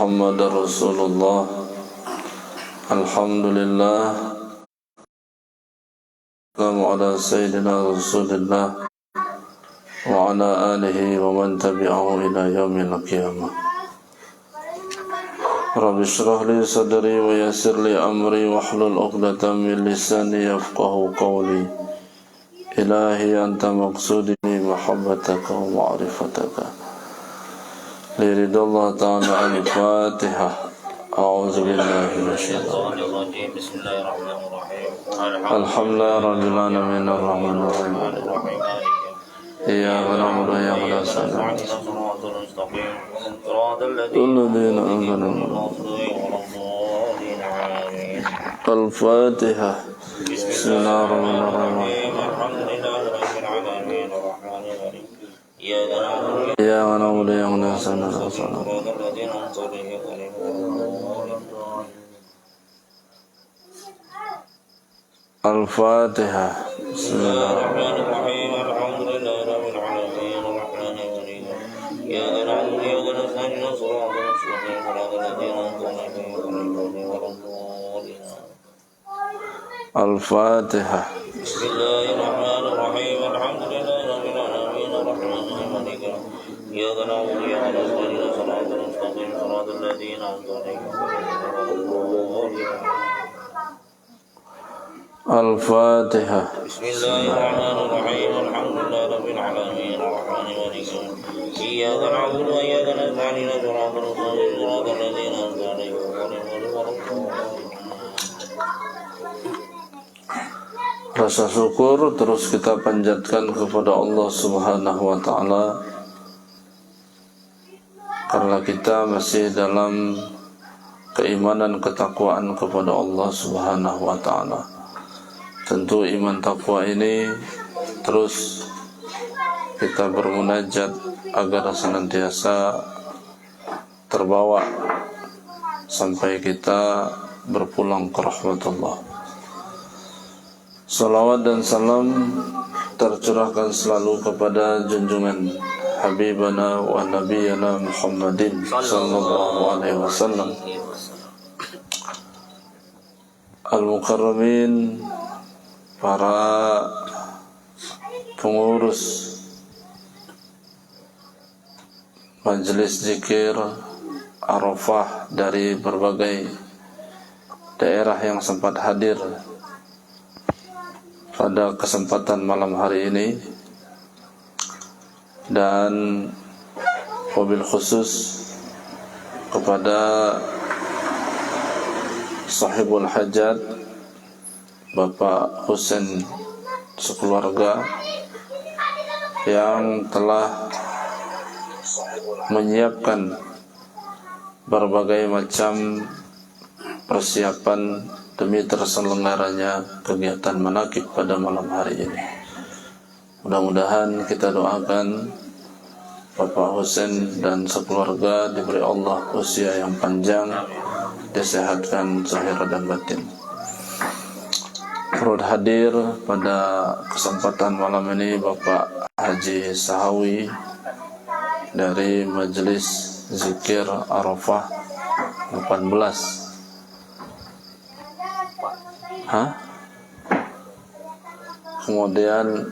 Muhammadar Rasulullah. Alhamdulillah. Assalamu ala Sayyidina Rasulillah wa ala alihi wa man tabi'ahu ila yaumil qiyamah. Rabbi shrah li sadri wa yassir li amri wahlul 'uqdatam min lisani yafqahu qawli. Ilahi anta maqsudi mahabbataka wa ma'rifataka. Liridallah ta'ala al-Fatihah. A'udzu billahi minasyaitonir rajim. Bismillahirrahmanirrahim. Alhamdulillahi rabbil alamin arrahmanir rahim. Iyyaka na'budu wa iyyaka nasta'in. Alladzina an'amta 'alaihim. Al-Fatihah. Bismillahirrahmanirrahim. Iyyaka na'budu wa iyyaka nasta'in. Al-Fatihah. Bismillahirrahmanirrahim. Alhamdulillahi rabbil alamin arrahmanir rahim. Iyyaka na'budu wa iyyaka nasta'in. Shiratal mustaqim shiratal ladzina an'amta 'alaihim. Al-Fatihah. Bismillahirrahmanirrahim. Alhamdulillahi rabbil alamin arrahmanir rahim. Iyyaka na'budu wa iyyaka nasta'in. Shiratal mustaqim shiratal ladzina an'amta 'alaihim. Al-Fatihah. Bismillahirrahmanirrahim. Alhamdulillahi rabbil alamin arrahmanir rahim. Iyyaka na'budu wa iyyaka nasta'in. Shiratal mustaqim shiratal ladzina an'amta 'alaihim. Rasa syukur terus kita panjatkan kepada Allah Subhanahu wa taala karena kita masih dalam keimanan ketakwaan kepada Allah Subhanahu wa taala. Tentu iman takwa ini terus kita bermunajat agar senantiasa terbawa sampai kita berpulang ke rahmatullah. Salawat dan salam tercurahkan selalu kepada junjungan Habibana wa Nabiyana Muhammadin sallallahu alaihi wasallam, al-mukarramin, para pengurus majelis zikir Arafah dari berbagai daerah yang sempat hadir pada kesempatan malam hari ini, dan wabil khusus kepada sahibul hajat Bapak Husain sekeluarga yang telah menyiapkan berbagai macam persiapan demi terselenggaranya kegiatan manakib pada malam hari ini. Mudah-mudahan kita doakan Bapak Husain dan sekeluarga diberi Allah usia yang panjang, disehatkan zahir dan batin. Turut hadir pada kesempatan malam ini Bapak Haji Sahawi dari Majelis Zikir Arafah 18. Kemudian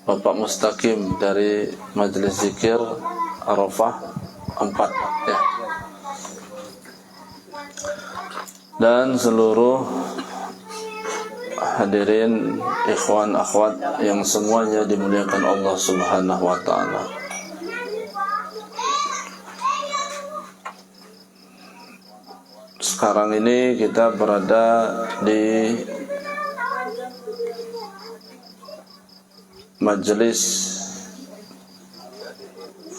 Bapak Mustaqim dari Majelis Zikir Arafah 4 ya. Dan seluruh hadirin ikhwan akhwat yang semuanya dimuliakan Allah Subhanahu wa taala. Sekarang ini kita berada di Majelis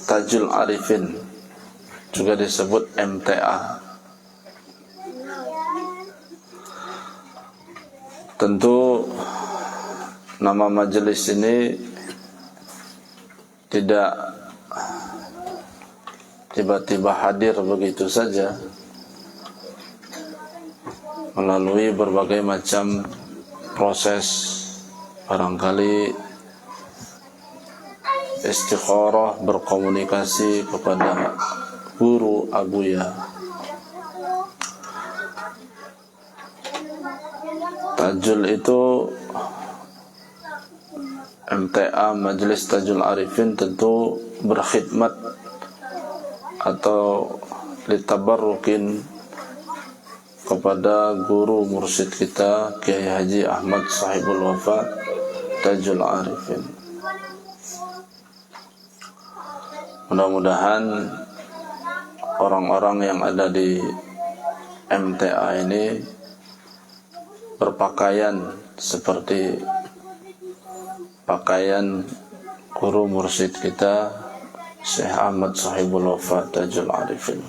Tajul Arifin, juga disebut MTA. Tentu nama majelis ini tidak tiba-tiba hadir begitu saja, melalui berbagai macam proses, barangkali istikharah, berkomunikasi kepada guru Abuya. Tajul itu MTA, Majelis Tajul Arifin, tentu berkhidmat atau litabarrukin kepada guru mursyid kita Kiai Haji Ahmad Sahibul Wafa Tajul Arifin. Mudah-mudahan orang-orang yang ada di MTA ini berpakaian seperti pakaian guru mursyid kita Syekh Ahmad Sahibul Wafa Tajul Arifin.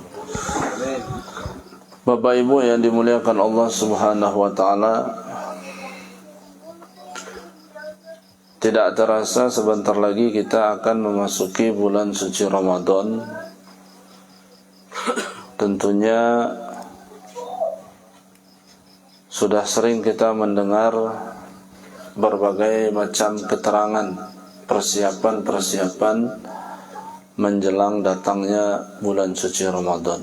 Bapak Ibu yang dimuliakan Allah Subhanahu wa taala, tidak terasa sebentar lagi kita akan memasuki bulan suci Ramadan. Tentunya sudah sering kita mendengar berbagai macam keterangan persiapan-persiapan menjelang datangnya bulan suci Ramadan.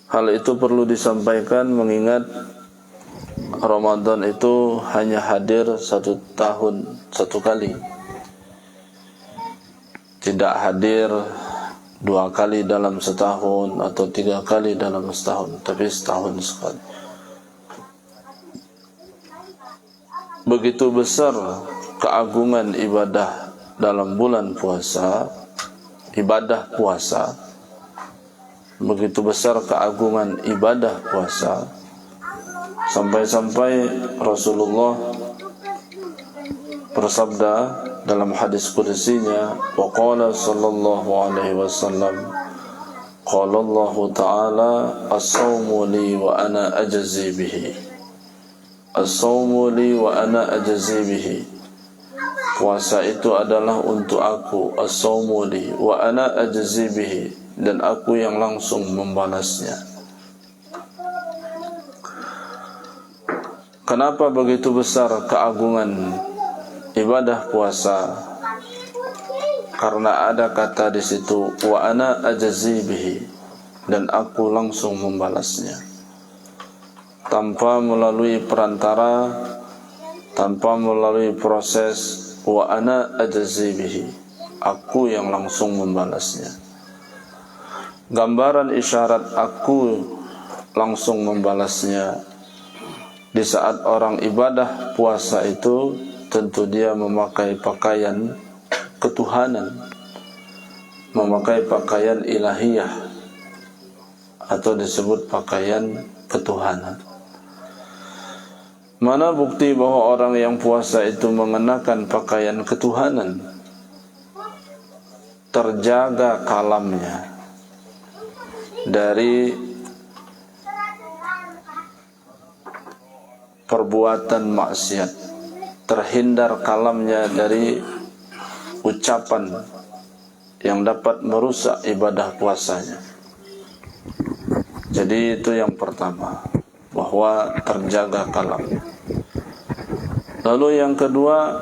Hal itu perlu disampaikan mengingat Ramadan itu hanya hadir 1 tahun 1 kali, tidak hadir 2 kali dalam setahun atau 3 kali dalam setahun, tapi setahun sekali. Begitu besar keagungan ibadah dalam bulan puasa, ibadah puasa, begitu besar keagungan ibadah puasa, sampai-sampai Rasulullah bersabda dalam hadis qudsinya, wa qala sallallahu alaihi wasallam, qala Allah ta'ala, as-sawmu li wa ana ajzi bihi, as-sawmu li wa ana ajzi bihi. Puasa itu adalah untuk aku, as-sawmu li wa ana ajzi bihi, dan aku yang langsung membalasnya. Kenapa begitu besar keagungan ibadah puasa? Karena ada kata di situ, wa ana ajzi bihi, dan aku langsung membalasnya, tanpa melalui perantara, tanpa melalui proses. Wa ana ajzi bihi, aku yang langsung membalasnya. Gambaran isyarat aku langsung membalasnya, di saat orang ibadah puasa itu tentu dia memakai pakaian ketuhanan, memakai pakaian ilahiyah, atau disebut pakaian ketuhanan. Mana bukti bahwa orang yang puasa itu mengenakan pakaian ketuhanan? Terjaga kalamnya dari perbuatan maksiat, terhindar kalamnya dari ucapan yang dapat merusak ibadah puasanya. Jadi itu yang pertama, bahwa terjaga kalam. Lalu yang kedua,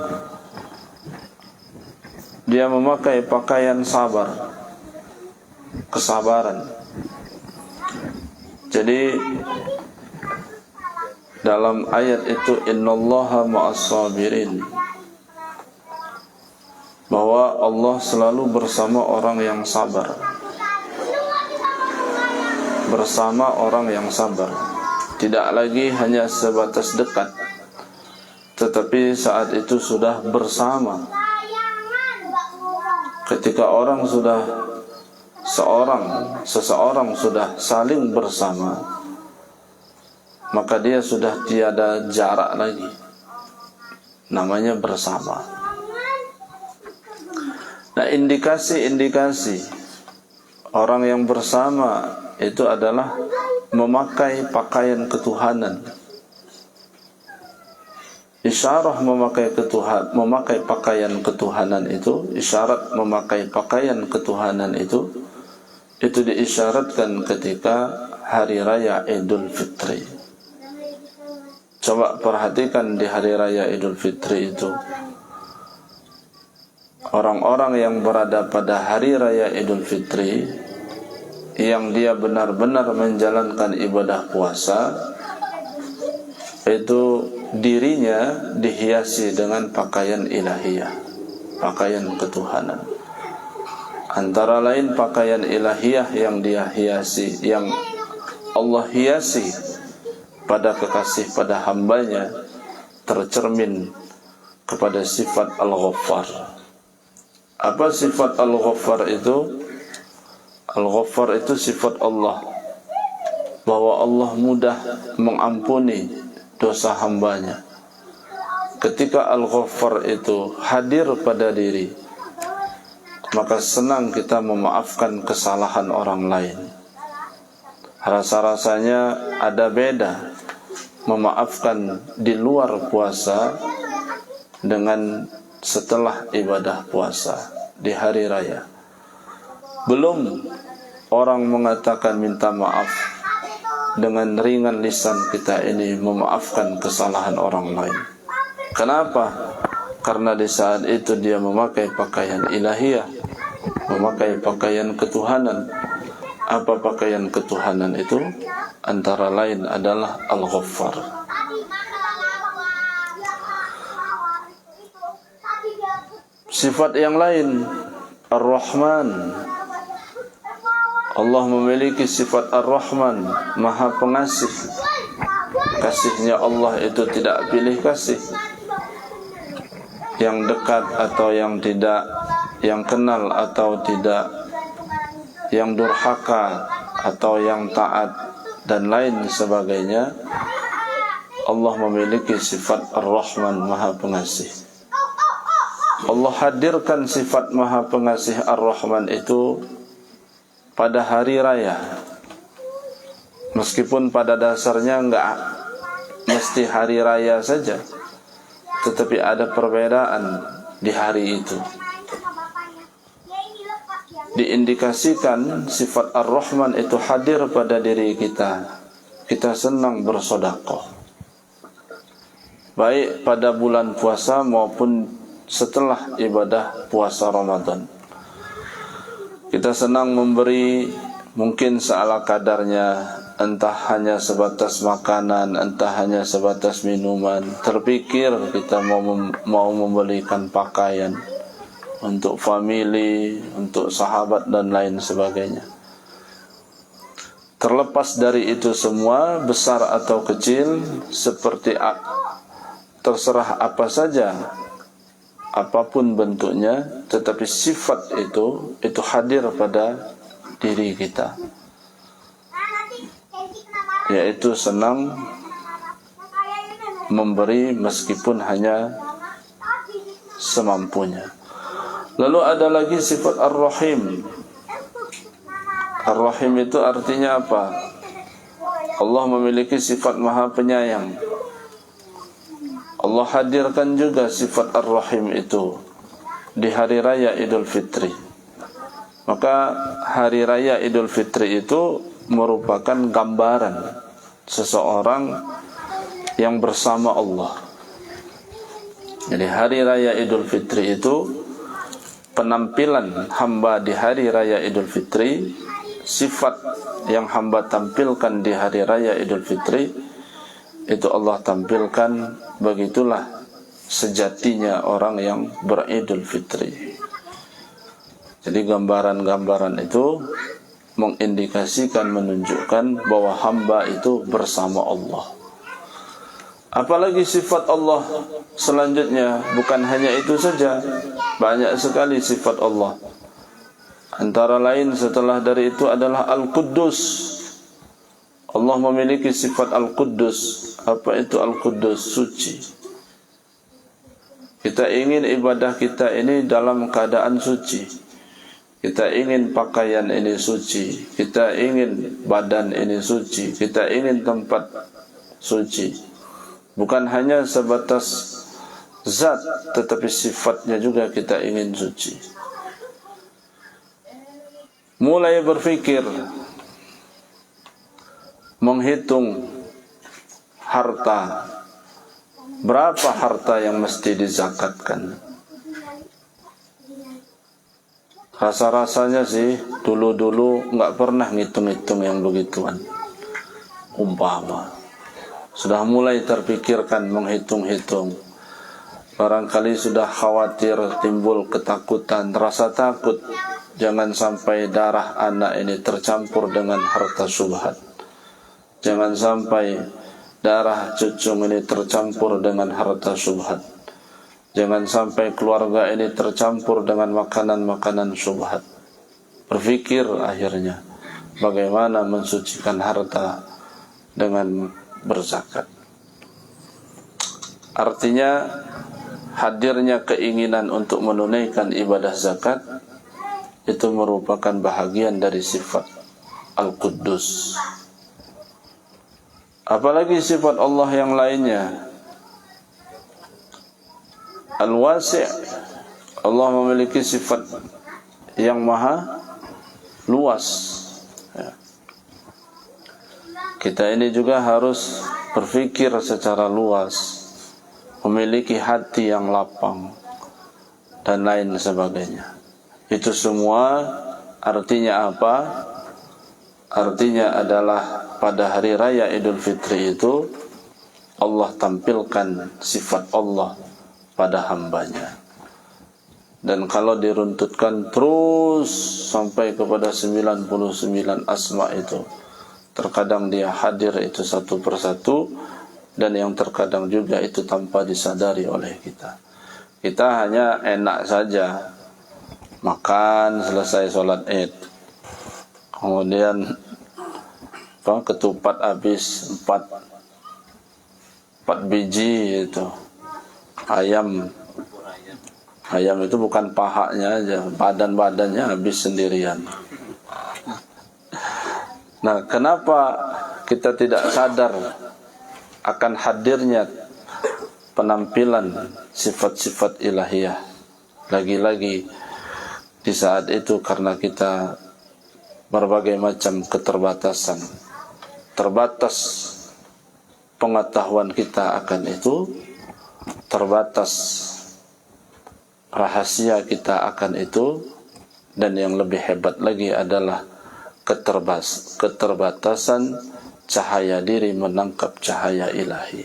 dia memakai pakaian sabar, kesabaran. Jadi dalam ayat itu, innallaha ma'as sabirin, bahwa Allah selalu bersama orang yang sabar, bersama orang yang sabar. Tidak lagi hanya sebatas dekat, tetapi saat itu sudah bersama. Ketika orang sudah seseorang sudah saling bersama, maka dia sudah tiada jarak lagi, namanya bersama. Nah, indikasi-indikasi orang yang bersama itu adalah memakai pakaian ketuhanan. Isyarah memakai pakaian ketuhanan itu, isyarat memakai pakaian ketuhanan itu diisyaratkan ketika hari raya Idul Fitri. Coba perhatikan di hari raya Idul Fitri itu, orang-orang yang berada pada hari raya Idul Fitri, yang dia benar-benar menjalankan ibadah puasa, itu dirinya dihiasi dengan pakaian ilahiyah, pakaian ketuhanan. Antara lain pakaian ilahiyah yang dia hiasi, yang Allah hiasi pada kekasih pada hambanya, tercermin kepada sifat Al-Ghaffar. Apa sifat Al-Ghaffar itu? Al-Ghaffar itu sifat Allah, bahwa Allah mudah mengampuni dosa hambanya. Ketika Al-Ghaffar itu hadir pada diri, maka senang kita memaafkan kesalahan orang lain. Rasa-rasanya ada beda memaafkan di luar puasa dengan setelah ibadah puasa di hari raya. Belum orang mengatakan minta maaf, dengan ringan lisan kita ini memaafkan kesalahan orang lain. Kenapa? Karena di saat itu dia memakai pakaian ilahiyah, memakai pakaian ketuhanan. Apa pakaian ketuhanan itu? Antara lain adalah Al-Ghaffar. Sifat yang lain, Ar-Rahman. Allah memiliki sifat Ar-Rahman, Maha Pengasih. Kasihnya Allah itu tidak pilih kasih, yang dekat atau yang tidak, yang kenal atau tidak, yang durhaka atau yang taat, dan lain sebagainya. Allah memiliki sifat Ar-Rahman, Maha Pengasih. Allah hadirkan sifat Maha Pengasih Ar-Rahman itu pada hari raya. Meskipun pada dasarnya enggak mesti hari raya saja, tetapi ada perbedaan di hari itu. Diindikasikan sifat Ar-Rahman itu hadir pada diri kita. Kita senang bersedekah, baik pada bulan puasa maupun setelah ibadah puasa Ramadan. Kita senang memberi, mungkin seala kadarnya, entah hanya sebatas makanan, entah hanya sebatas minuman. Terpikir kita mau membelikan pakaian untuk famili, untuk sahabat dan lain sebagainya. Terlepas dari itu semua, besar atau kecil, seperti terserah apa saja, apapun bentuknya, tetapi sifat itu hadir pada diri kita, yaitu senang memberi meskipun hanya semampunya. Lalu ada lagi sifat Ar-Rahim. Ar-Rahim itu artinya apa? Allah memiliki sifat Maha Penyayang. Allah hadirkan juga sifat Ar-Rahim itu di hari raya Idul Fitri. Maka hari raya Idul Fitri itu merupakan gambaran seseorang yang bersama Allah. Jadi hari raya Idul Fitri itu penampilan hamba di hari raya Idul Fitri, sifat yang hamba tampilkan di hari raya Idul Fitri, itu Allah tampilkan. Begitulah sejatinya orang yang beridul fitri. Jadi gambaran-gambaran itu mengindikasikan, menunjukkan bahwa hamba itu bersama Allah. Apalagi sifat Allah selanjutnya, bukan hanya itu saja, banyak sekali sifat Allah. Antara lain setelah dari itu adalah Al-Quddus. Allah memiliki sifat Al-Quddus. Apa itu Al-Quddus? Suci. Kita ingin ibadah kita ini dalam keadaan suci. Kita ingin pakaian ini suci. Kita ingin badan ini suci. Kita ingin tempat suci. Bukan hanya sebatas zat, tetapi sifatnya juga kita ingin suci. Mulai berpikir, menghitung harta, berapa harta yang mesti dizakatkan. Rasa-rasanya sih dulu-dulu nggak pernah ngitung-ngitung yang begituan. Umpama sudah mulai terpikirkan menghitung-hitung, barangkali sudah khawatir, timbul ketakutan, rasa takut jangan sampai darah anak ini tercampur dengan harta syubhat, jangan sampai darah cucung ini tercampur dengan harta syubhat, jangan sampai keluarga ini tercampur dengan makanan-makanan syubhat. Berpikir akhirnya bagaimana mensucikan harta dengan berzakat. Artinya hadirnya keinginan untuk menunaikan ibadah zakat itu merupakan bahagian dari sifat Al-Quddus. Apalagi sifat Allah yang lainnya, Al-Wasi'. Allah memiliki sifat yang maha luas. Kita ini juga harus berpikir secara luas, memiliki hati yang lapang, dan lain sebagainya. Itu semua artinya apa? Artinya adalah pada hari raya Idul Fitri itu Allah tampilkan sifat Allah pada hambanya. Dan kalau diruntutkan terus sampai kepada 99 asma itu, terkadang dia hadir itu satu persatu, dan yang terkadang juga itu tanpa disadari oleh kita. Kita hanya enak saja makan selesai sholat Id, kemudian ketupat habis 4 biji itu. Ayam itu bukan pahanya aja, badan-badannya habis sendirian. Nah, kenapa kita tidak sadar akan hadirnya penampilan sifat-sifat ilahiyah? Lagi-lagi di saat itu karena kita berbagai macam keterbatasan, terbatas pengetahuan kita akan itu, terbatas rahasia kita akan itu, dan yang lebih hebat lagi adalah keterbatasan cahaya diri menangkap cahaya ilahi.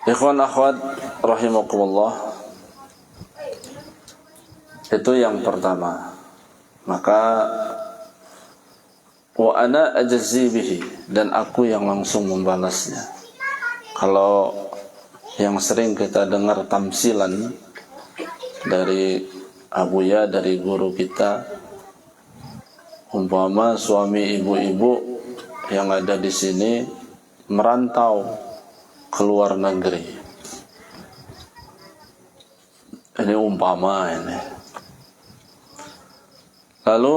Ikhwan akhwat rahimakumullah, itu yang pertama. Maka wa ana ajzi bihi, dan aku yang langsung membalasnya. Kalau yang sering kita dengar tamsilan dari Abuya, dari guru kita, umpama suami ibu-ibu yang ada di sini merantau ke luar negeri. Ini umpama ini. Lalu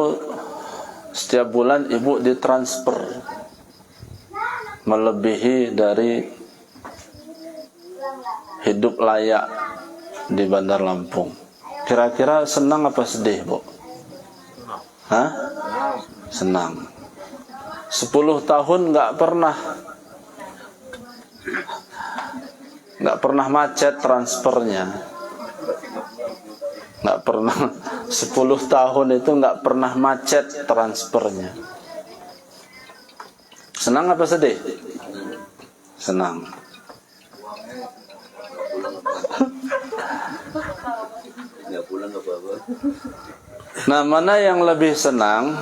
setiap bulan ibu ditransfer melebihi dari hidup layak di Bandar Lampung. Kira-kira senang apa sedih, Bu? Hah? Senang. 10 tahun nggak pernah macet transfernya. Nggak pernah. 10 tahun itu nggak pernah macet transfernya. Senang apa sedih? Senang. Nah, mana yang lebih senang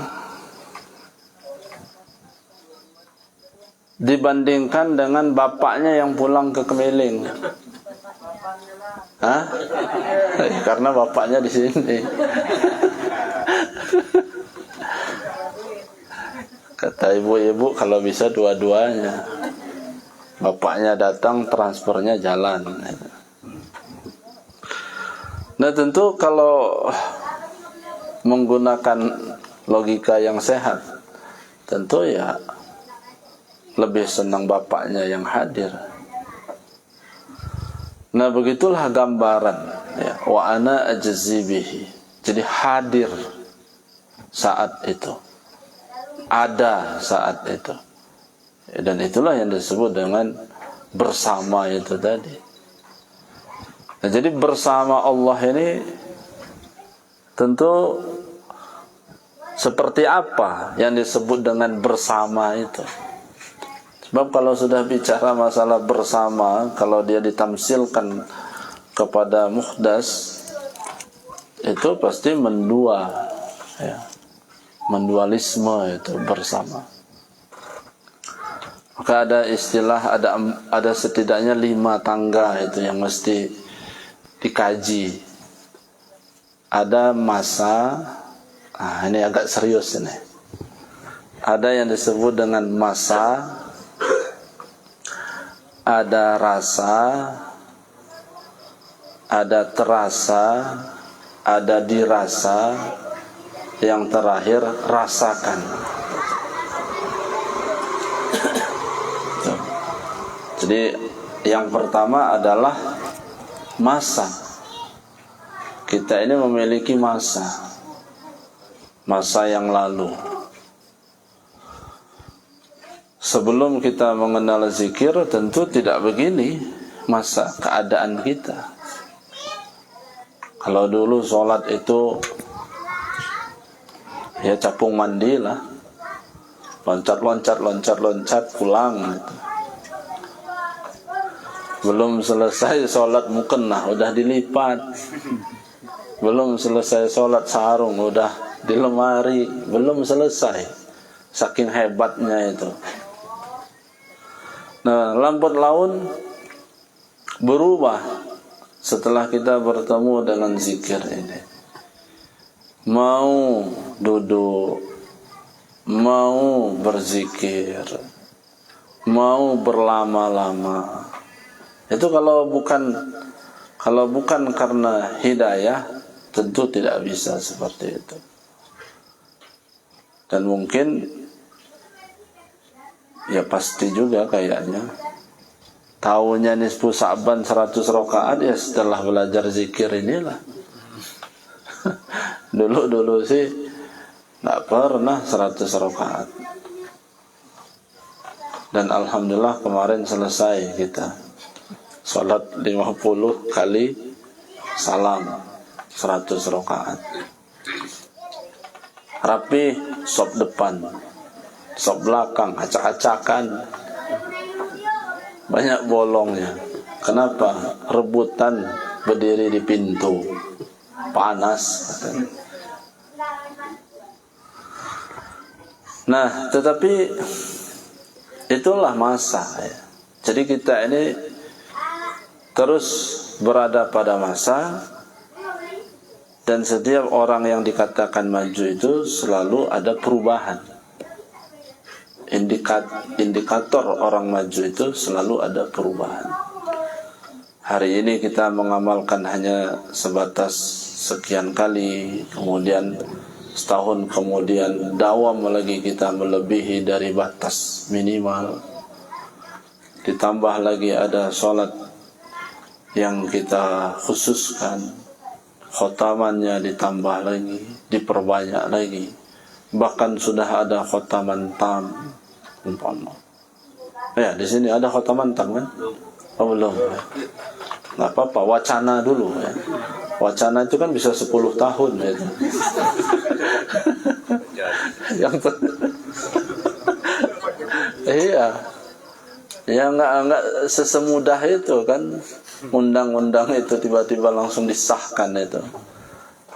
dibandingkan dengan bapaknya yang pulang ke Kemiling? Hah? Karena bapaknya di sini. Kata ibu-ibu kalau bisa dua-duanya. Bapaknya datang, transfernya jalan. Nah, tentu kalau menggunakan logika yang sehat, tentu ya lebih senang bapaknya yang hadir. Nah, begitulah gambaran ya, wa ana ajzi bihi. Jadi hadir saat itu, ada saat itu, dan itulah yang disebut dengan bersama itu tadi. Nah, jadi bersama Allah ini tentu seperti apa yang disebut dengan bersama itu. Sebab kalau sudah bicara masalah bersama, kalau dia ditamsilkan kepada muhdas, itu pasti mendua, ya. Mendualisme itu bersama. Maka ada istilah, ada setidaknya 5 tangga itu yang mesti dikaji. Ada masa, ini agak serius ini. Ada yang disebut dengan masa, ada rasa, ada terasa, ada dirasa, yang terakhir rasakan. Jadi yang pertama adalah masa. Kita ini memiliki masa yang lalu. Sebelum kita mengenal zikir, tentu tidak begini masa keadaan kita. Kalau dulu sholat itu ya capung mandi lah, loncat pulang gitu. Belum selesai sholat mukennah udah dilipat, belum selesai sholat sarung udah di lemari, belum selesai, saking hebatnya itu. Nah, lambat laun berubah setelah kita bertemu dengan zikir ini. Mau duduk, mau berzikir, mau berlama-lama. Itu kalau bukan karena hidayah, tentu tidak bisa seperti itu. Dan mungkin ya pasti juga kayaknya tahunya nisfu Sa'ban 100 rakaat ya setelah belajar zikir inilah. Dulu sih nggak pernah 100 rakaat. Dan alhamdulillah kemarin selesai kita salat 50 kali salam 100 rakaat. Rapi, sop depan, sop belakang, acak-acakan, banyak bolongnya. Kenapa? Rebutan berdiri di pintu, panas. Nah, tetapi itulah masa, ya. Jadi kita ini terus berada pada masa. Dan setiap orang yang dikatakan maju itu selalu ada perubahan. Indikator orang maju itu selalu ada perubahan. Hari ini kita mengamalkan hanya sebatas sekian kali, kemudian setahun kemudian dawam lagi kita melebihi dari batas minimal. Ditambah lagi ada sholat yang kita khususkan, khotamannya ditambah lagi, diperbanyak lagi. Bahkan sudah ada khotaman tam, umpama. Ya, di sini ada khotaman tam kan? Oh, belum. Nggak apa-apa, wacana dulu ya. Wacana itu kan bisa 10 tahun ya. Iya. Ya nggak sesemudah itu kan. Undang-undang itu tiba-tiba langsung disahkan itu.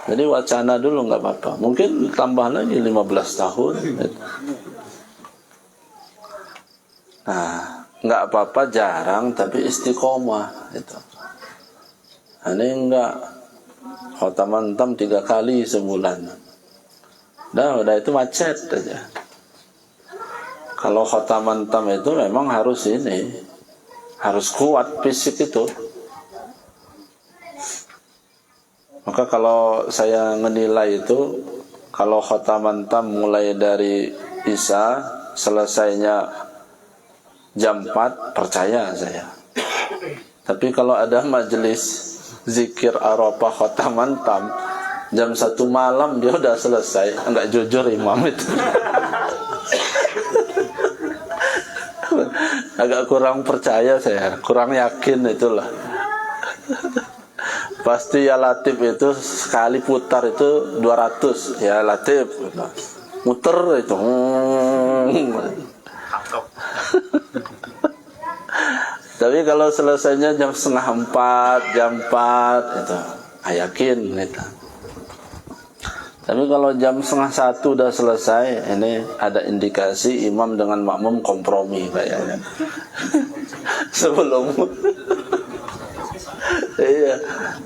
Jadi wacana dulu nggak apa-apa. Mungkin tambah lagi 15 tahun. Gitu. Nah, nggak apa-apa jarang tapi istiqomah itu. Ini enggak khotaman tam 3 kali sebulan. Udah itu macet aja. Kalau khotaman tam itu memang harus harus kuat fisik itu. Maka kalau saya menilai itu, kalau khotaman tam mulai dari Isya selesainya jam 4, percaya saya. Tapi kalau ada majelis zikir Arafah khotaman tam jam 1 malam dia udah selesai, enggak jujur imam itu. Agak kurang percaya saya, kurang yakin itulah. Pasti ya Latif itu sekali putar itu 200 ya Latif. Muter itu. Tapi kalau selesainya jam 3:30, jam 4 itu, yakin gitu. Tapi kalau jam 12:30 udah selesai, ini ada indikasi imam dengan makmum kompromi kayaknya.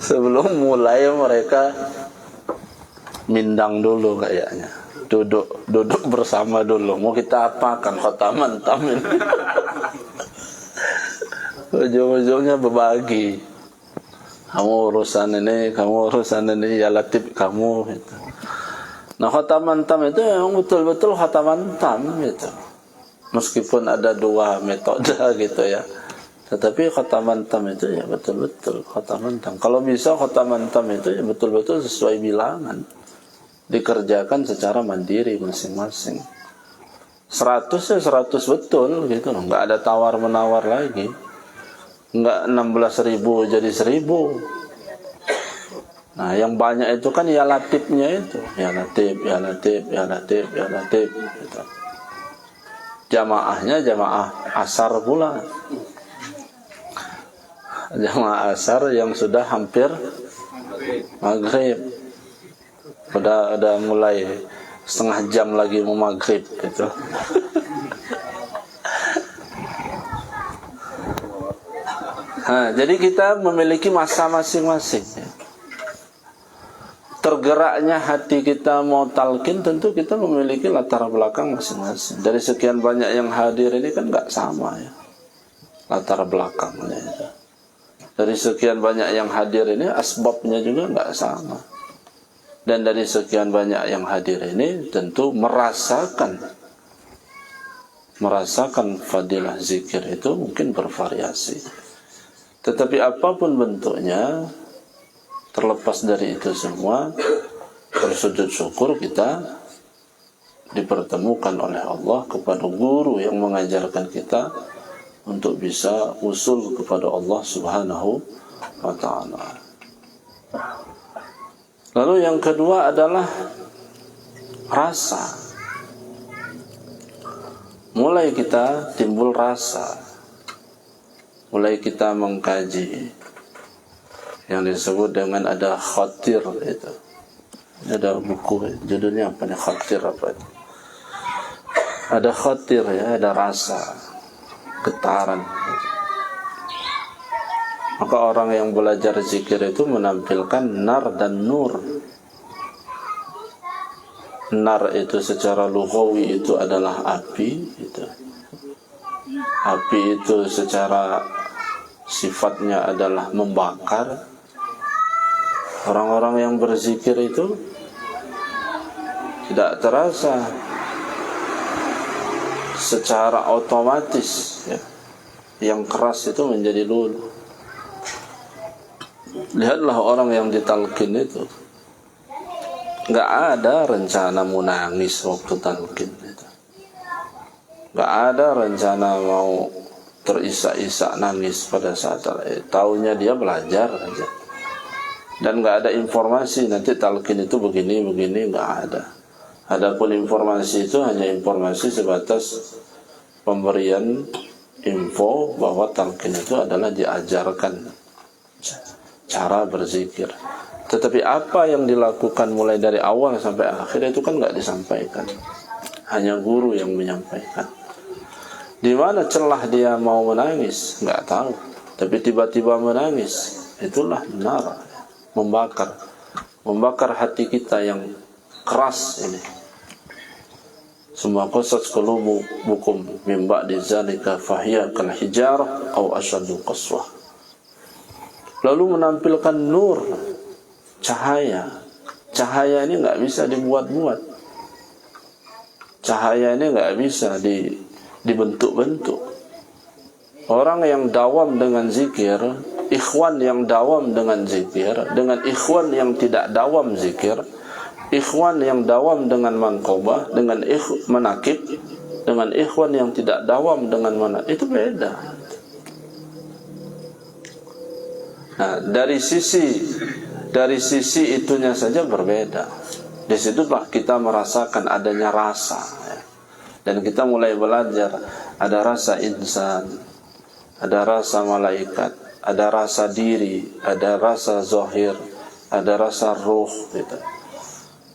Sebelum mulai mereka mindang dulu kayaknya. Duduk bersama dulu. Mau kita apakan khotaman tamin. Ujung-ujungnya berbagi. Kamu urusan ini, ya Latif kamu gitu. Nah khotaman tam itu memang betul-betul khotaman tam gitu. Meskipun ada dua metode gitu ya. Tetapi khotaman tam itu ya betul-betul khotaman tam. Kalau bisa khotaman tam itu ya betul-betul sesuai bilangan. Dikerjakan secara mandiri masing-masing. 100 ya 100 betul gitu loh. Nggak ada tawar-menawar lagi. Nggak 16.000 jadi 1.000. Nah yang banyak itu kan ya Latifnya itu. Ya Latif gitu. Jamaahnya jamaah asar pula. Jamaah asar yang sudah hampir maghrib. Udah mulai setengah jam lagi mau maghrib gitu. Nah, jadi kita memiliki masa masing-masing. Tergeraknya hati kita mau talqin tentu kita memiliki latar belakang masing-masing. Dari sekian banyak yang hadir ini kan nggak sama ya latar belakangnya itu. Dari sekian banyak yang hadir ini asbabnya juga nggak sama. Dan dari sekian banyak yang hadir ini tentu merasakan fadilah zikir itu mungkin bervariasi. Tetapi apapun bentuknya, terlepas dari itu semua, bersujud syukur kita dipertemukan oleh Allah kepada guru yang mengajarkan kita untuk bisa usul kepada Allah Subhanahu wa ta'ala. Lalu yang kedua adalah rasa. Mulai kita timbul rasa. Mulai kita mengkaji yang disebut dengan ada khatir itu. Ada buku judulnya apa nih, khatir apa itu? Ada khatir ya, ada rasa getaran. Maka orang yang belajar zikir itu menampilkan nar dan nur. Nar itu secara lughawi itu adalah api itu. Api itu secara sifatnya adalah membakar. Orang-orang yang berzikir itu tidak terasa secara otomatis ya, yang keras itu menjadi luluh. Lihatlah orang yang ditalqin itu, nggak ada rencana mau nangis waktu talqin itu, nggak ada rencana mau terisak-isak nangis pada saat taunya dia belajar aja. Dan nggak ada informasi nanti talqin itu begini nggak ada. Adapun informasi itu hanya informasi sebatas pemberian info bahwa talqin itu adalah diajarkan cara berzikir. Tetapi apa yang dilakukan mulai dari awal sampai akhir itu kan nggak disampaikan. Hanya guru yang menyampaikan. Di mana celah dia mau menangis nggak tahu. Tapi tiba-tiba menangis, itulah nar. Membakar hati kita yang keras ini. Summa qasat qulubukum min ba'di zalika fahiya kal hijarah aw ashaddu qaswah. Lalu menampilkan nur, cahaya. Cahaya ini nggak bisa dibuat-buat. Cahaya ini nggak bisa dibentuk-bentuk. Orang yang dawam dengan zikir, ikhwan yang dawam dengan zikir, dengan ikhwan yang tidak dawam zikir, ikhwan yang dawam dengan manqobah, dengan manakib, dengan ikhwan yang tidak dawam dengan itu beda. Nah, dari sisi itunya saja berbeda. Di situlah kita merasakan adanya rasa, ya. Dan kita mulai belajar ada rasa insan, ada rasa malaikat, ada rasa diri, ada rasa zahir, ada rasa ruh, gitu.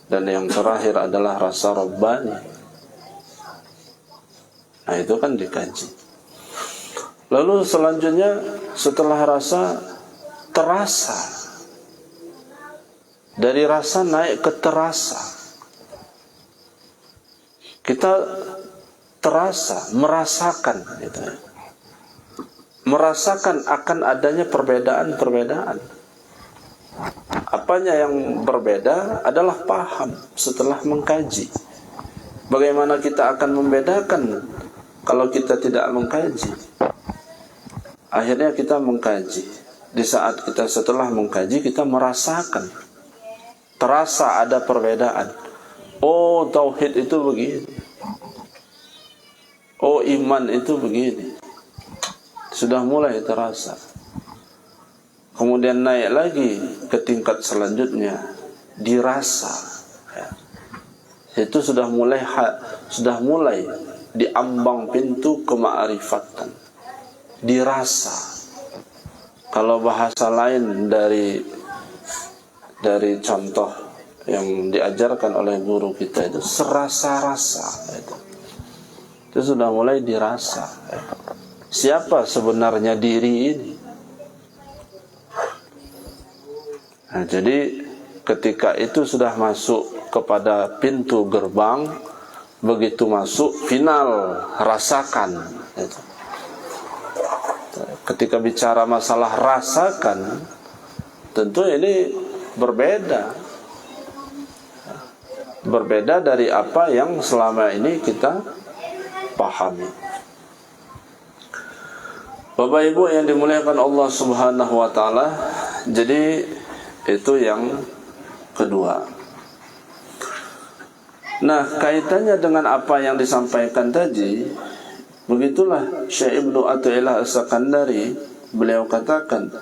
Dan yang terakhir adalah rasa rabbani. Nah, itu kan dikaji. Lalu selanjutnya setelah rasa, terasa. Dari rasa naik ke terasa. Kita terasa, merasakan, gitu ya. Merasakan akan adanya perbedaan-perbedaan. Apanya yang berbeda adalah paham setelah mengkaji. Bagaimana kita akan membedakan kalau kita tidak mengkaji? Akhirnya kita mengkaji. Di saat kita setelah mengkaji, kita merasakan, terasa ada perbedaan. Oh, tauhid itu begini. Oh, iman itu begini. Sudah mulai terasa. Kemudian naik lagi ke tingkat selanjutnya, dirasa. Ya. Itu sudah mulai di ambang pintu kema'rifatan. Dirasa. Kalau bahasa lain dari contoh yang diajarkan oleh guru kita itu serasa-rasa. Itu sudah mulai dirasa. Siapa sebenarnya diri ini? Nah, jadi ketika itu sudah masuk kepada pintu gerbang, begitu masuk final rasakan. Ketika bicara masalah rasakan, tentu ini berbeda dari apa yang selama ini kita pahami. Bapak Ibu yang dimuliakan Allah Subhanahu wa taala, jadi itu yang kedua. Nah, kaitannya dengan apa yang disampaikan tadi, begitulah Syekh Ibnu Athaillah As-Sakandari, beliau katakan,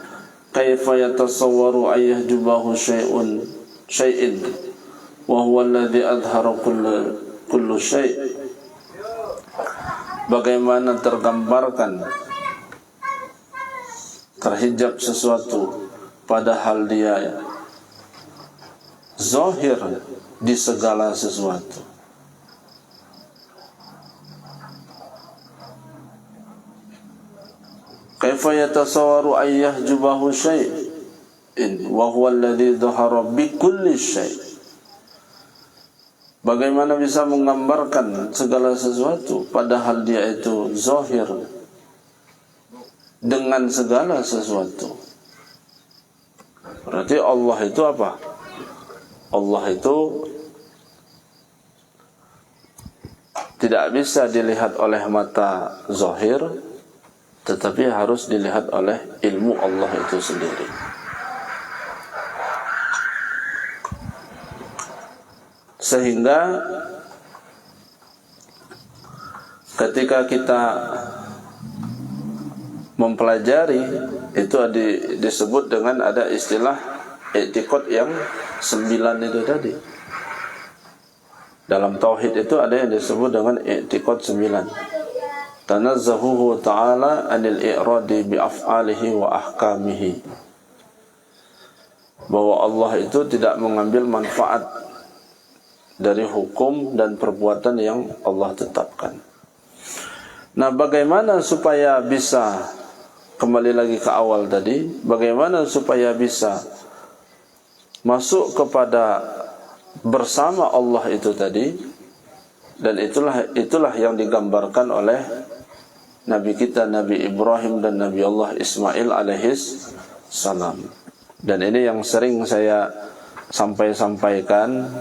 kaifa yatasawwaru ayyahjubahu syai'in wa huwa alladhi adhara kullu syai'. Bagaimana tergambarkan terhijab sesuatu padahal dia zahir di segala sesuatu. Kaifa yatasawwaru ayyahjubahu syai'in wa huwa alladhi dhahara bi kulli syai'. Bagaimana bisa menggambarkan segala sesuatu padahal dia itu zahir dengan segala sesuatu. Berarti Allah itu apa? Allah itu tidak bisa dilihat oleh mata zahir, tetapi harus dilihat oleh ilmu Allah itu sendiri. Sehingga ketika kita mempelajari, itu disebut dengan ada istilah i'tiqad yang 9 itu tadi. Dalam tauhid itu ada yang disebut dengan i'tiqad 9. Tanazzahuhu ta'ala anil i'radi bi af'alihi wa ahkamihi. Bahwa Allah itu tidak mengambil manfaat dari hukum dan perbuatan yang Allah tetapkan. Nah, bagaimana supaya bisa, kembali lagi ke awal tadi, bagaimana supaya bisa masuk kepada bersama Allah itu tadi? Dan itulah yang digambarkan oleh Nabi kita Nabi Ibrahim dan Nabi Allah Ismail alaihis salam. Dan ini yang sering saya sampaikan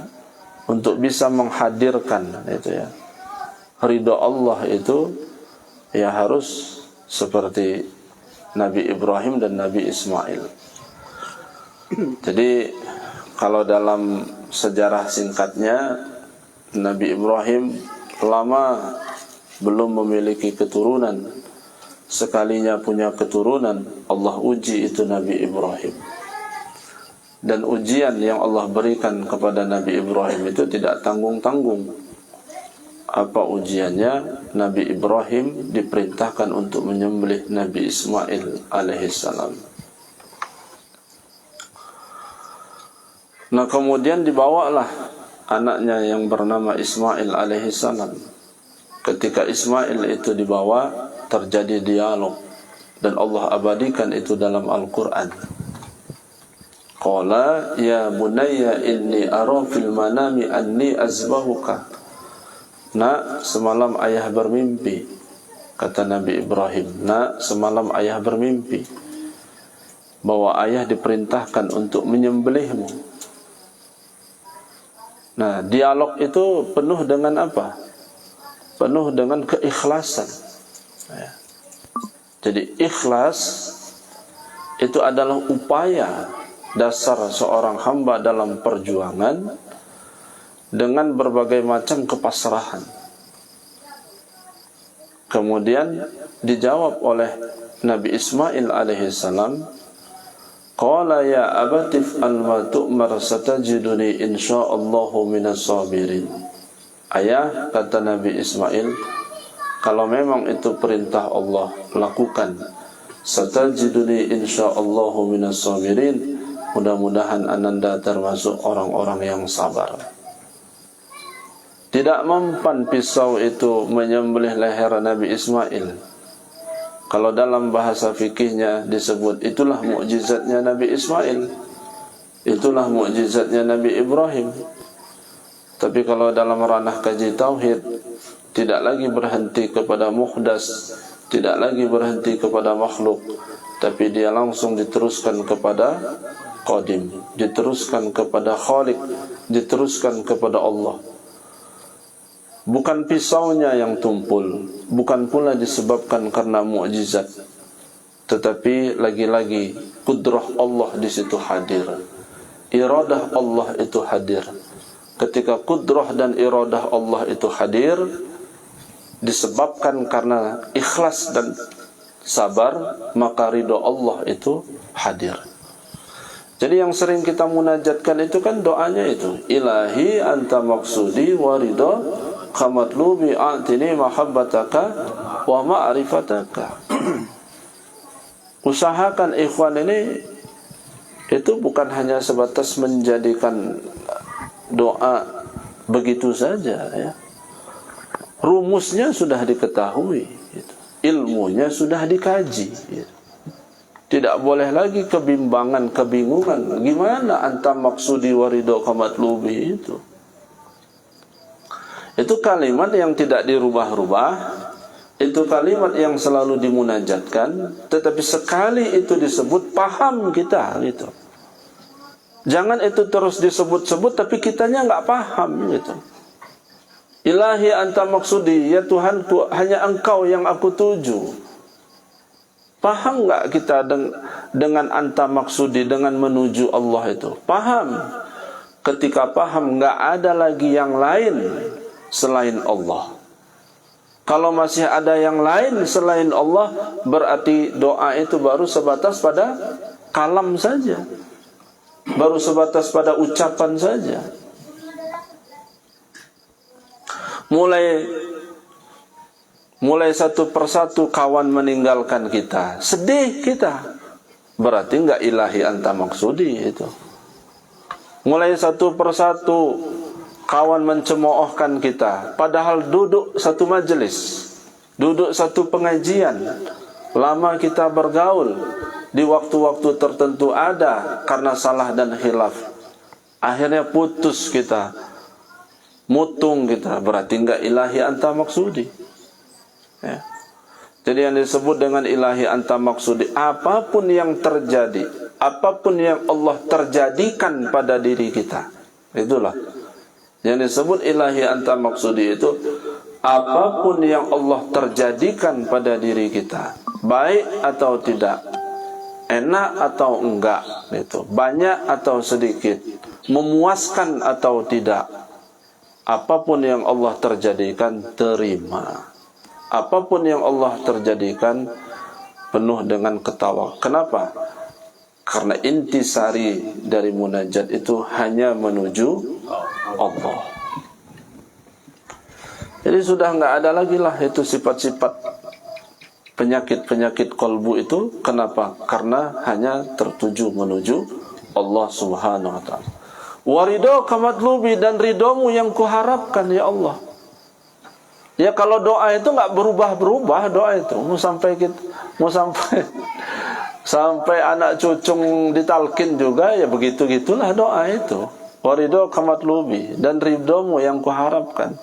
untuk bisa menghadirkan itu ya, ridha Allah itu ya harus seperti Nabi Ibrahim dan Nabi Ismail. Jadi kalau dalam sejarah singkatnya, Nabi Ibrahim lama belum memiliki keturunan sekalinya punya keturunan, Allah uji itu Nabi Ibrahim. Dan ujian yang Allah berikan kepada Nabi Ibrahim itu tidak tanggung-tanggung. Apa ujiannya? Nabi Ibrahim diperintahkan untuk menyembelih Nabi Ismail alaihissalam. Nah, kemudian dibawalah anaknya yang bernama Ismail alaihissalam. Ketika Ismail itu dibawa, terjadi dialog, dan Allah abadikan itu dalam Al-Quran. Qala ya bunayya inni ara fil manami anni azbahuka. Nak, semalam ayah bermimpi, kata Nabi Ibrahim. Nak, semalam ayah bermimpi bahwa ayah diperintahkan untuk menyembelihmu. Nah, dialog itu penuh dengan apa? Penuh dengan keikhlasan. Jadi ikhlas itu adalah upaya dasar seorang hamba dalam perjuangan dengan berbagai macam kepasrahan. Kemudian dijawab oleh Nabi Ismail alaihissalam, qala ya abatif al-ma tu'mar satajiduni insya'allahu minas sabirin. Ayah, kata Nabi Ismail, kalau memang itu perintah Allah, lakukan. Satajiduni insya'allahu minas sabirin. Mudah-mudahan ananda termasuk orang-orang yang sabar. Tidak mempan pisau itu menyembelih leher Nabi Ismail. Kalau dalam bahasa fikihnya disebut itulah mukjizatnya Nabi Ismail, itulah mukjizatnya Nabi Ibrahim. Tapi kalau dalam ranah kaji tauhid, tidak lagi berhenti kepada muhdas, tidak lagi berhenti kepada makhluk, tapi dia langsung diteruskan kepada Qadim, diteruskan kepada Khaliq, diteruskan kepada Allah. Bukan pisaunya yang tumpul, bukan pula disebabkan karena mukjizat, tetapi lagi-lagi kudrah Allah di situ hadir, iradah Allah itu hadir. Ketika kudrah dan iradah Allah itu hadir, disebabkan karena ikhlas dan sabar, maka ridho Allah itu hadir. Jadi yang sering kita munajatkan itu kan doanya itu, ilahi anta maksudi wa ridho kamatlubi a'tini mahabbataka wa ma'rifataka. Usahakan ikhwan ini itu bukan hanya sebatas menjadikan doa begitu saja ya. Rumusnya sudah diketahui gitu. Ilmunya sudah dikaji gitu. Tidak boleh lagi kebimbangan, kebingungan. Gimana anta maksudi warido kamatlubi itu? Itu kalimat yang tidak dirubah-rubah. Itu kalimat yang selalu dimunajatkan. Tetapi sekali itu disebut, paham kita gitu. Jangan itu terus disebut-sebut tapi kitanya nggak paham gitu. Ilahi anta maksudi, ya Tuhanku, hanya engkau yang aku tuju. Paham nggak kita dengan anta maksudi, dengan menuju Allah itu? Paham. Ketika paham, nggak ada lagi yang lain selain Allah. Kalau masih ada yang lain selain Allah, berarti doa itu baru sebatas pada kalam saja, baru sebatas pada ucapan saja. Mulai satu persatu kawan meninggalkan kita, sedih kita, berarti enggak ilahi anta maksudi itu. Mulai satu persatu kawan mencemoohkan kita, padahal duduk satu majelis, duduk satu pengajian, lama kita bergaul, di waktu-waktu tertentu ada karena salah dan khilaf, akhirnya putus kita, mutung kita, berarti enggak ilahi anta maksudi ya. Jadi yang disebut dengan ilahi anta maksudi, apapun yang terjadi, apapun yang Allah terjadikan pada diri kita, itulah yang disebut ilahi anta maksudi. Itu apapun yang Allah terjadikan pada diri kita, baik atau tidak, enak atau enggak, itu banyak atau sedikit, memuaskan atau tidak, apapun yang Allah terjadikan, terima. Apapun yang Allah terjadikan, penuh dengan ketawa. Kenapa? Karena intisari dari munajat itu hanya menuju Allah. Jadi sudah nggak ada lagi lah itu sifat-sifat penyakit-penyakit kolbu itu. Kenapa? Karena hanya tertuju menuju Allah Subhanahu wa ta'ala. Warido kamatlubi, dan ridomu yang kuharapkan ya Allah. Ya kalau doa itu nggak berubah-berubah, doa itu mau sampai sampai anak cucung ditalkin juga ya begitu-gitulah doa itu. Warido kamatlubi, dan ridomu yang kuharapkan.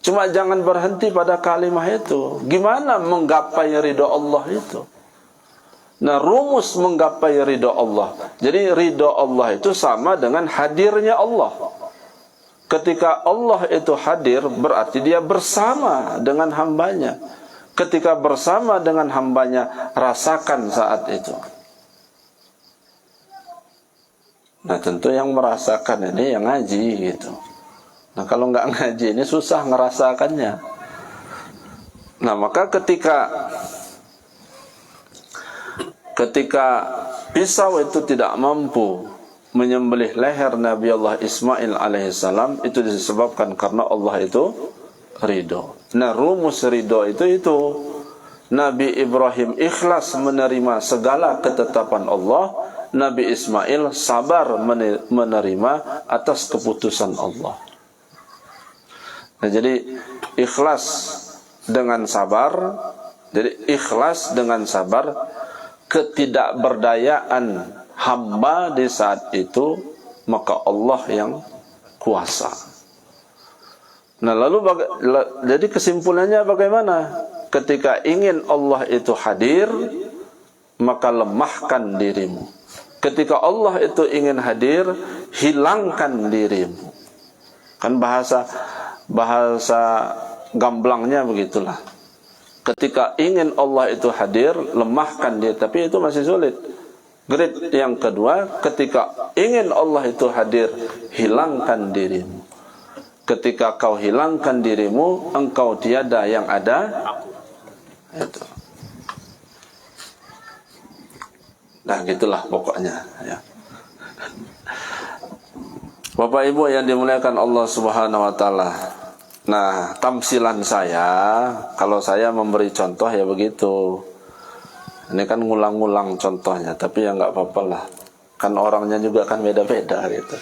Cuma jangan berhenti pada kalimat itu. Gimana menggapai ridho Allah itu? Nah, rumus menggapai ridho Allah. Jadi ridho Allah itu sama dengan hadirnya Allah. Ketika Allah itu hadir, berarti dia bersama dengan hambanya. Ketika bersama dengan hambanya, rasakan saat itu. Nah, tentu yang merasakan ini yang ngaji gitu. Nah, kalau nggak ngaji ini susah ngerasakannya. Nah, maka ketika pisau itu tidak mampu menyembelih leher Nabi Allah Ismail alaihissalam, itu disebabkan karena Allah itu ridho. Nah, rumus ridho itu Nabi Ibrahim ikhlas menerima segala ketetapan Allah, Nabi Ismail sabar menerima atas keputusan Allah. Nah, jadi ikhlas dengan sabar. Jadi ikhlas dengan sabar, ketidakberdayaan hamba di saat itu, maka Allah yang kuasa. Nah, lalu jadi kesimpulannya bagaimana? Ketika ingin Allah itu hadir, maka lemahkan dirimu. Ketika Allah itu ingin hadir, hilangkan dirimu. Kan bahasa gamblangnya begitulah. Ketika ingin Allah itu hadir, lemahkan dia, tapi itu masih sulit. Grade yang kedua, ketika ingin Allah itu hadir, hilangkan dirimu. Ketika kau hilangkan dirimu, engkau tiada yang ada. Itu. Nah, gitulah pokoknya ya. Bapak Ibu yang dimuliakan Allah Subhanahu wa taala. Nah, tamsilan saya, kalau saya memberi contoh ya begitu. Ini kan ngulang-ngulang contohnya, tapi ya nggak apa-apa lah. Kan orangnya juga kan beda-beda gitu.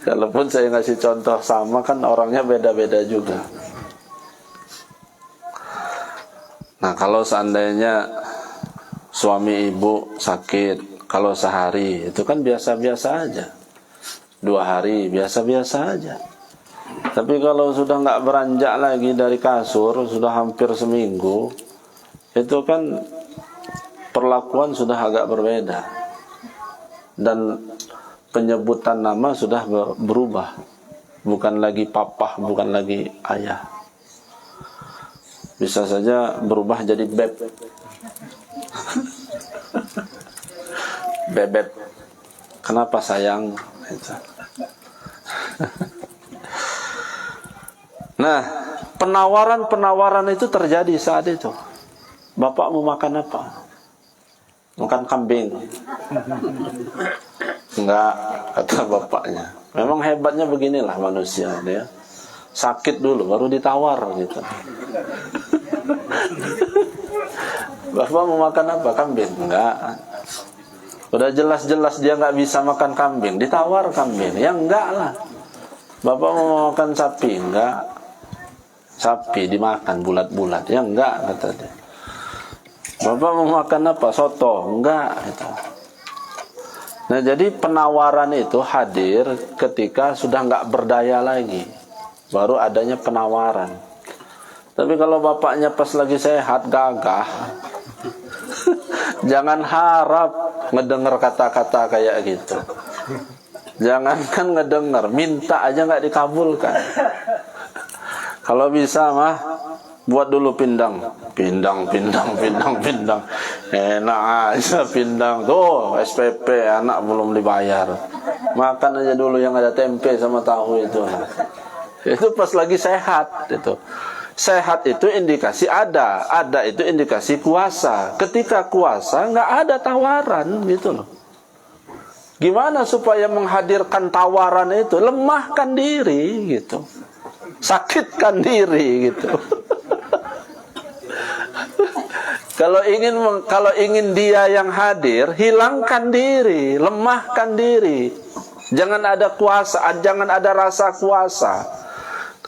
Walaupun saya ngasih contoh sama, kan orangnya beda-beda juga. Nah, kalau seandainya suami ibu sakit, kalau sehari itu kan biasa-biasa aja. 2 hari biasa-biasa aja. Tapi kalau sudah nggak beranjak lagi dari kasur, sudah hampir seminggu, itu kan perlakuan sudah agak berbeda. Dan penyebutan nama sudah berubah. Bukan lagi papa, bukan lagi ayah. Bisa saja berubah jadi beb. Bebek. Kenapa sayang? Itu. Nah, penawaran itu terjadi saat itu. Bapak mau makan apa? Makan kambing. Enggak, kata bapaknya. Memang hebatnya beginilah manusia dia. Sakit dulu baru ditawar gitu. Bapak mau makan apa? Kambing? Enggak. Udah jelas-jelas dia nggak bisa makan kambing, ditawar kambing. Ya enggak lah. Bapak mau makan sapi? Enggak. Sapi dimakan bulat-bulat. Ya enggak, kata dia. Bapak mau makan apa? Soto? Enggak, gitu. Nah, jadi penawaran itu hadir ketika sudah nggak berdaya lagi. Baru adanya penawaran. Tapi kalau bapaknya pas lagi sehat, gagah, jangan harap ngedengar kata-kata kayak gitu. Jangankan ngedengar, minta aja nggak dikabulkan. Kalau bisa mah buat dulu pindang. Enak aja pindang. Tuh SPP anak belum dibayar. Makan aja dulu yang ada tempe sama tahu itu. Itu pas lagi sehat itu. Sehat itu indikasi ada itu indikasi kuasa. Ketika kuasa nggak ada tawaran gitu loh. Gimana supaya menghadirkan tawaran itu? Lemahkan diri gitu, sakitkan diri gitu. Kalau ingin dia yang hadir, hilangkan diri, lemahkan diri. Jangan ada kuasa, jangan ada rasa kuasa.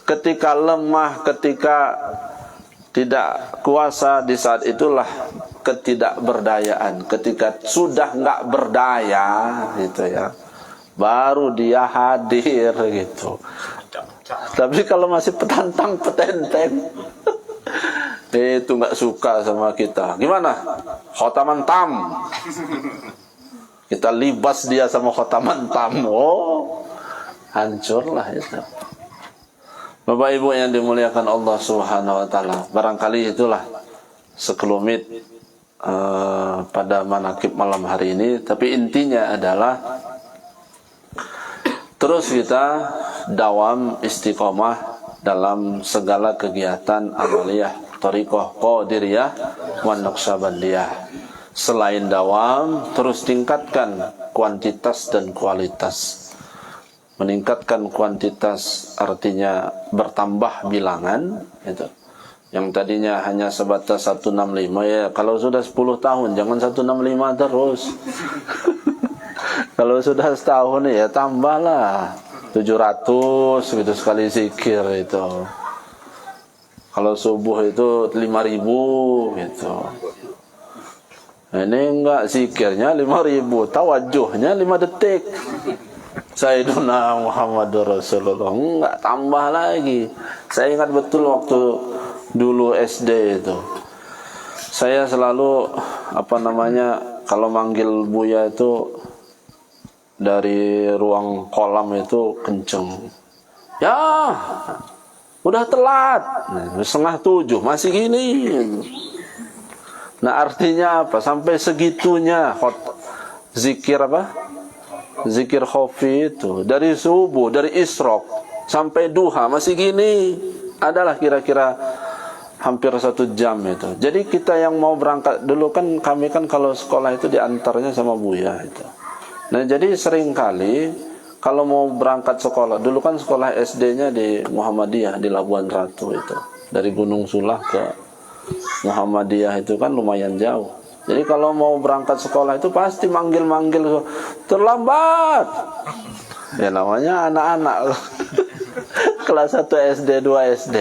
Ketika lemah, ketika tidak kuasa, di saat itulah ketidakberdayaan. Ketika sudah nggak berdaya gitu ya, baru dia hadir gitu. Tapi kalau masih petantang petenteng, itu nggak suka sama kita. Gimana? Khotaman tam. Kita libas dia sama khotaman tam. Oh, hancurlah itu. Bapak Ibu yang dimuliakan Allah Subhanahu wa taala, barangkali itulah sekelumit pada manaqib malam hari ini, tapi intinya adalah terus kita dawam istiqomah dalam segala kegiatan amaliyah thariqah qadiriyah wan naqsyabandiyah. Selain dawam, terus tingkatkan kuantitas dan kualitas. Meningkatkan kuantitas artinya bertambah bilangan itu. Yang tadinya hanya sebatas 165, ya kalau sudah 10 tahun jangan 165 terus. Kalau sudah setahun ya tambahlah 700 gitu sekali zikir itu. Kalau subuh itu 5.000 gitu. Ini enggak, zikirnya 5.000, tawajuhnya 5 detik. Sayyiduna Muhammadur Rasulullah, enggak tambah lagi. Saya ingat betul waktu dulu SD itu, saya selalu kalau manggil Buya itu dari ruang kolam itu kenceng. Ya, udah telat. 6:30 masih gini. Nah artinya apa? Sampai segitunya zikir zikir khafi itu dari subuh, dari isyraq sampai duha masih gini. Adalah kira-kira hampir 1 jam itu. Jadi kita yang mau berangkat dulu kan, kami kan kalau sekolah itu diantarnya sama Buya itu. Nah jadi sering kali kalau mau berangkat sekolah, dulu kan sekolah SD-nya di Muhammadiyah di Labuan Ratu itu. Dari Gunung Sulah ke Muhammadiyah itu kan lumayan jauh. Jadi kalau mau berangkat sekolah itu pasti manggil-manggil, terlambat. Ya namanya anak-anak kelas 1 SD, 2 SD.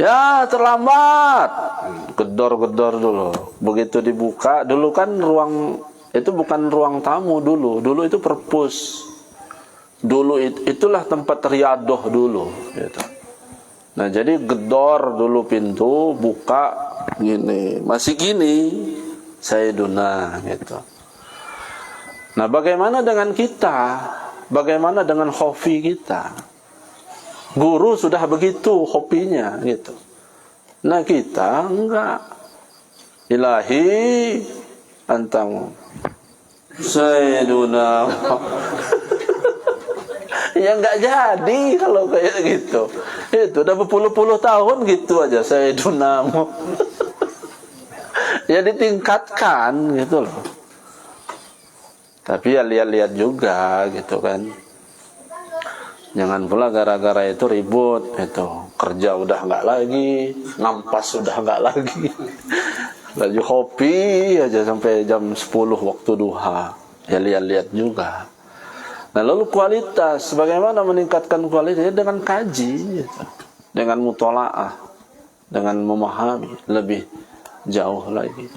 Ya terlambat. Gedor-gedor dulu. Begitu dibuka, dulu kan ruang itu bukan ruang tamu dulu. Dulu itu perpus. Dulu itulah tempat riadoh dulu gitu. Nah jadi gedor dulu pintu, buka gini, masih gini Sayyiduna gitu. Nah bagaimana dengan kita? Bagaimana dengan hobi kita? Guru sudah begitu hobinya gitu. Nah kita enggak. Ilahi antam Sayyiduna. Ya enggak jadi kalau kayak gitu. Itu udah berpuluh-puluh tahun gitu aja Sayyiduna. Ya ditingkatkan gitu loh. Tapi ya lihat-lihat juga gitu kan. Jangan pula gara-gara itu ribut itu. Kerja udah enggak lagi, ngampas udah enggak lagi. Lagi hobi aja sampai jam 10 waktu duha. Ya lihat-lihat juga. Nah lalu kualitas, bagaimana meningkatkan kualitas? Ya, dengan kaji gitu. Dengan mutola'ah, dengan memahami lebih jauh lagi.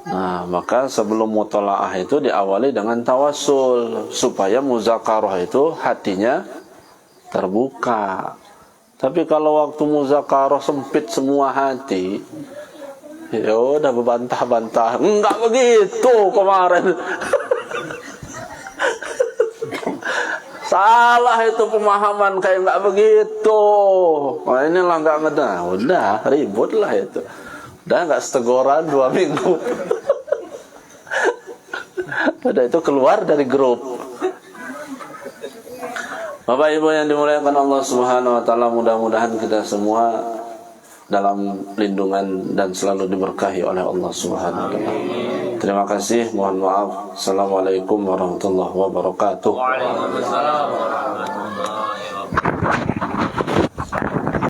Nah maka sebelum mutola'ah itu diawali dengan tawassul, supaya muzakarah itu hatinya terbuka. Tapi kalau waktu muzakarah sempit semua hati, ya udah berbantah-bantah. Enggak begitu kemarin. Salah itu pemahaman, kayak enggak begitu. Nah inilah enggak ngeda. Udah ribut lah itu. Udah enggak seteguran 2 minggu. Udah itu keluar dari grup. Bapak Ibu yang dimuliakan Allah Subhanahu wa taala, mudah-mudahan kita semua dalam lindungan dan selalu diberkahi oleh Allah Subhanahu wa taala. Terima kasih, mohon maaf. Assalamualaikum warahmatullahi wabarakatuh. Waalaikumsalam warahmatullahi wabarakatuh.